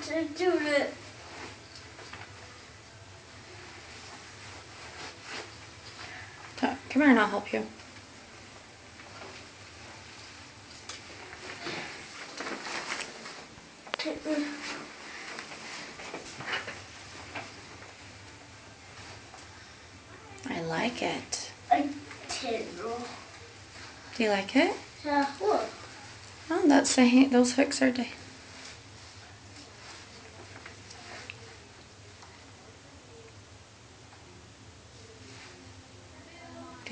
to do it. Come here and I'll help you. I like it. I didn't. Do you like it? Yeah, look. Oh, that's those hooks are. Do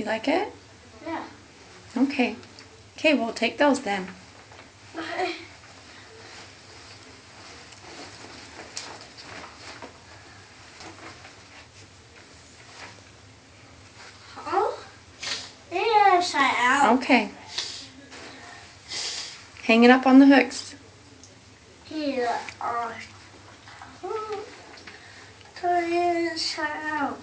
you like it? Yeah. Okay. Okay, we'll take those then. Oh, yes, I am. Okay. Hang it up on the hooks. Here are. Turn it inside out.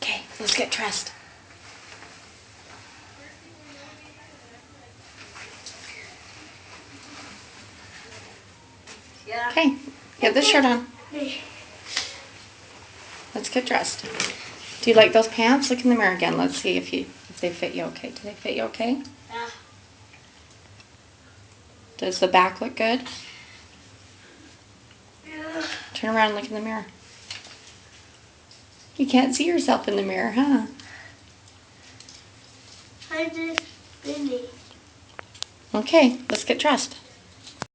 Okay, let's get dressed. Yeah. Okay, get this shirt on. Let's get dressed. Do you like those pants? Look in the mirror again. Let's see if they fit you okay. Do they fit you okay? Yeah. Does the back look good? Yeah. Turn around and look in the mirror. You can't see yourself in the mirror, huh? I did Billy. Okay, let's get dressed.